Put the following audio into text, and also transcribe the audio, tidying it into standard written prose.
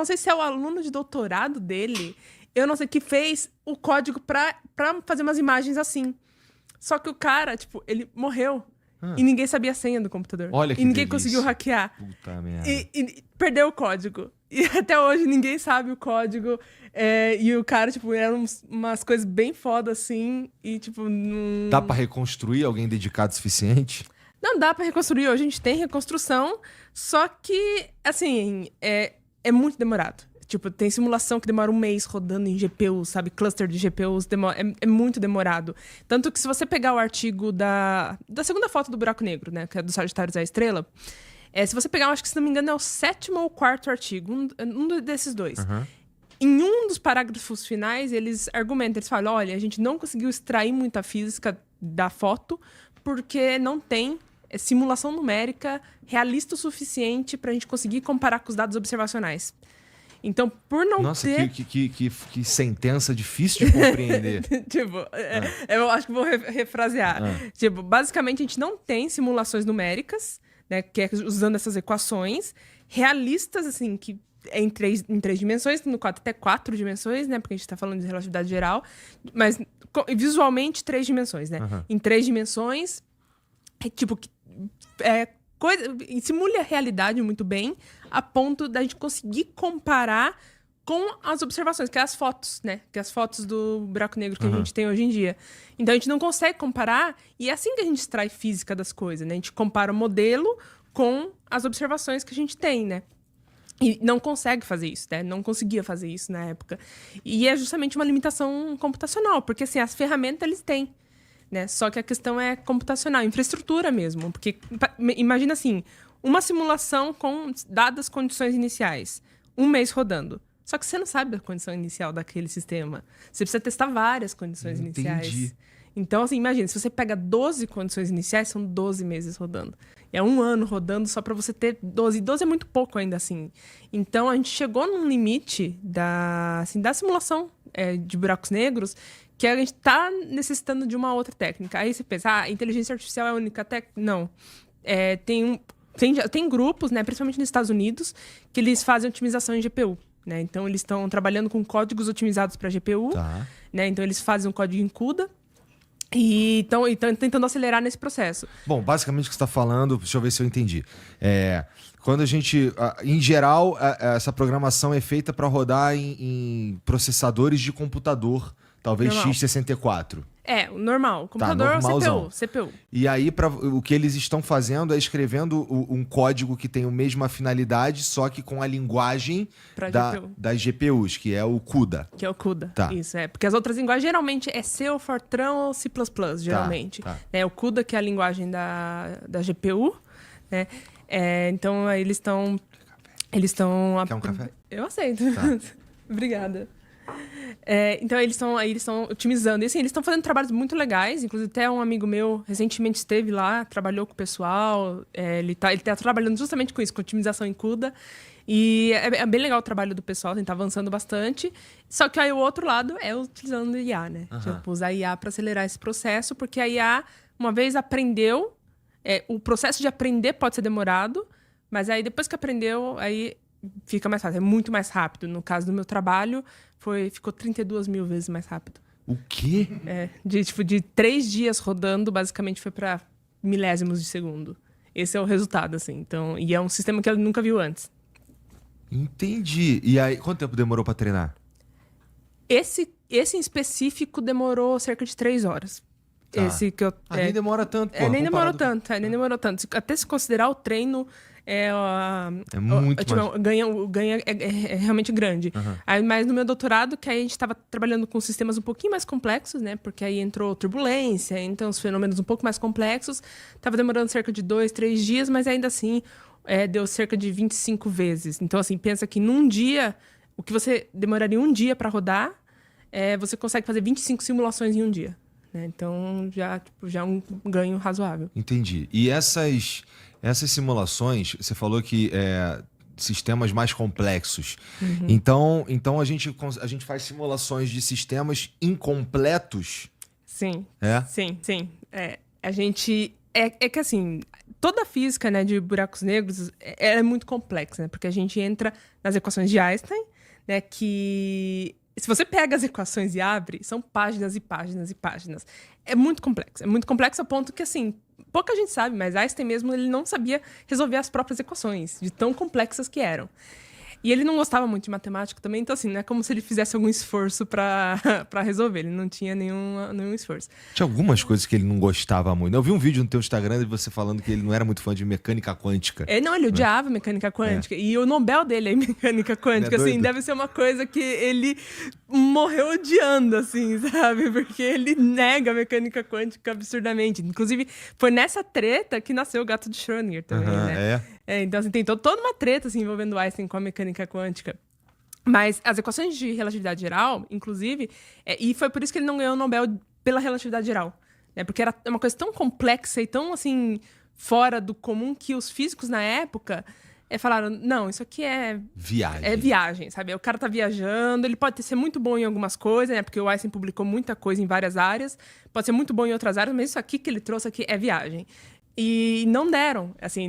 não sei se é o aluno de doutorado dele, eu não sei, que fez o código pra fazer umas imagens assim. Só que o cara, tipo, ele morreu. E ninguém sabia a senha do computador. Olha que E ninguém delícia. conseguiu hackear. Puta merda. E perdeu o código. E até hoje ninguém sabe o código. E o cara, tipo, eram umas coisas bem foda, assim. E, tipo, não... Dá pra reconstruir alguém dedicado o suficiente? Não dá pra reconstruir. Hoje a gente tem reconstrução. Só que, assim, é muito demorado. Tipo, tem simulação que demora 1 mês rodando em GPUs, sabe? Cluster de GPUs é muito demorado. Tanto que se você pegar o artigo da segunda foto do buraco negro, né? Que é do Sagitários à Estrela. Se você pegar, acho que se não me engano é o 7º ou 4º artigo. Um desses dois. Em um dos parágrafos finais, eles argumentam. Eles falam, olha, a gente não conseguiu extrair muita física da foto porque não tem simulação numérica realista o suficiente pra gente conseguir comparar com os dados observacionais. Então, por não ter... Nossa, que sentença difícil de compreender. Tipo, eu acho que vou refrasear. Tipo, basicamente, a gente não tem simulações numéricas, né? Que é usando essas equações realistas, assim, que é em três dimensões, no 4 até 4 dimensões, né? Porque a gente tá falando de relatividade geral. Mas, visualmente, 3 dimensões, né? Em 3 dimensões, simula a realidade muito bem, a ponto da gente conseguir comparar com as observações, que é as fotos, né? Que é as fotos do buraco negro que a gente tem hoje em dia. Então, a gente não consegue comparar, e é assim que a gente extrai física das coisas, né? A gente compara o modelo com as observações que a gente tem, né? E não consegue fazer isso, né? Não conseguia fazer isso na época. E é justamente uma limitação computacional, porque, assim, as ferramentas eles têm, né? Só que a questão é computacional, infraestrutura mesmo. Porque, imagina assim, uma simulação com dadas condições iniciais. 1 mês rodando. Só que você não sabe a condição inicial daquele sistema. Você precisa testar várias condições iniciais. Então, assim, imagina, se você pega 12 condições iniciais, são 12 meses rodando. É 1 ano rodando só para você ter 12. 12 é muito pouco ainda assim. Então, a gente chegou num limite da simulação de buracos negros que a gente está necessitando de uma outra técnica. Aí você pensa, a inteligência artificial é a única técnica? Não. Tem grupos, né, principalmente nos Estados Unidos, que eles fazem otimização em GPU. Né? Então, eles estão trabalhando com códigos otimizados para GPU. Né? Então, eles fazem um código em CUDA. E estão tentando acelerar nesse processo. Bom, basicamente o que você está falando, deixa eu ver se eu entendi. Quando a gente, em geral, essa programação é feita para rodar em processadores de computador, talvez normal. x64. O normal. Computador ou CPU. E aí, o que eles estão fazendo é escrevendo um código que tem a mesma afinalidade, só que com a linguagem das GPUs, que é o CUDA. Que é o CUDA. Tá. Isso, porque as outras linguagens geralmente é C ou Fortran ou C++, geralmente. Tá. O CUDA, que é a linguagem da GPU. Né? Então, aí eles estão... Quer um café? Eu aceito. Tá. Obrigada. Então, eles estão otimizando. E, assim, eles estão fazendo trabalhos muito legais. Inclusive, até um amigo meu recentemente esteve lá, trabalhou com o pessoal. Ele tá trabalhando justamente com isso, com otimização em CUDA. E é bem legal o trabalho do pessoal, tá avançando bastante. Só que aí o outro lado é utilizando IA, né? Tipo, usar IA para acelerar esse processo, porque a IA, uma vez aprendeu, o processo de aprender pode ser demorado, mas aí depois que aprendeu, aí fica mais fácil, é muito mais rápido. No caso do meu trabalho, ficou 32 mil vezes mais rápido. O quê? De 3 dias rodando, basicamente foi para milésimos de segundo. Esse é o resultado, assim. Então, e é um sistema que ele nunca viu antes. Entendi. E aí, quanto tempo demorou para treinar? Esse em específico demorou cerca de 3 horas. Esse que eu... nem demora tanto, pô. Nem demorou tanto. Até se considerar o treino... muito ganha é realmente grande. Aí, mas no meu doutorado, que aí a gente estava trabalhando com sistemas um pouquinho mais complexos, né? Porque aí entrou turbulência, então os fenômenos um pouco mais complexos. Estava demorando cerca de 2, 3 dias, mas ainda assim deu cerca de 25 vezes. Então, assim, pensa que num dia, o que você demoraria 1 dia para rodar, você consegue fazer 25 simulações em 1 dia. Né? Então, já é um ganho razoável. Entendi. E essas simulações, você falou que sistemas mais complexos. Então a gente faz simulações de sistemas incompletos? Sim. É? Sim. A gente... É que assim, toda a física, né, de buracos negros ela é muito complexa, né? Porque a gente entra nas equações de Einstein, né, que se você pega as equações e abre, são páginas e páginas e páginas. É muito complexo a ponto que, assim, pouca gente sabe, mas Einstein mesmo ele não sabia resolver as próprias equações, de tão complexas que eram. E ele não gostava muito de matemática também, então assim, não é como se ele fizesse algum esforço pra resolver, ele não tinha nenhum esforço. Tinha algumas coisas que ele não gostava muito. Eu vi um vídeo no teu Instagram de você falando que ele não era muito fã de mecânica quântica. Não, ele odiava mecânica quântica. E o Nobel dele é em mecânica quântica, assim, deve ser uma coisa que ele morreu odiando, assim, sabe? Porque ele nega a mecânica quântica absurdamente. Inclusive, foi nessa treta que nasceu o gato de Schrödinger também, né? Então, assim, tem toda uma treta assim, envolvendo Einstein com a mecânica quântica. Mas as equações de relatividade geral, inclusive, e foi por isso que ele não ganhou o Nobel pela relatividade geral, né? Porque era uma coisa tão complexa e tão, assim, fora do comum que os físicos na época falaram, não, isso aqui é viagem, sabe? O cara tá viajando, ele pode ser muito bom em algumas coisas, né? Porque o Einstein publicou muita coisa em várias áreas, pode ser muito bom em outras áreas, mas isso aqui que ele trouxe aqui é viagem. E não deram, assim,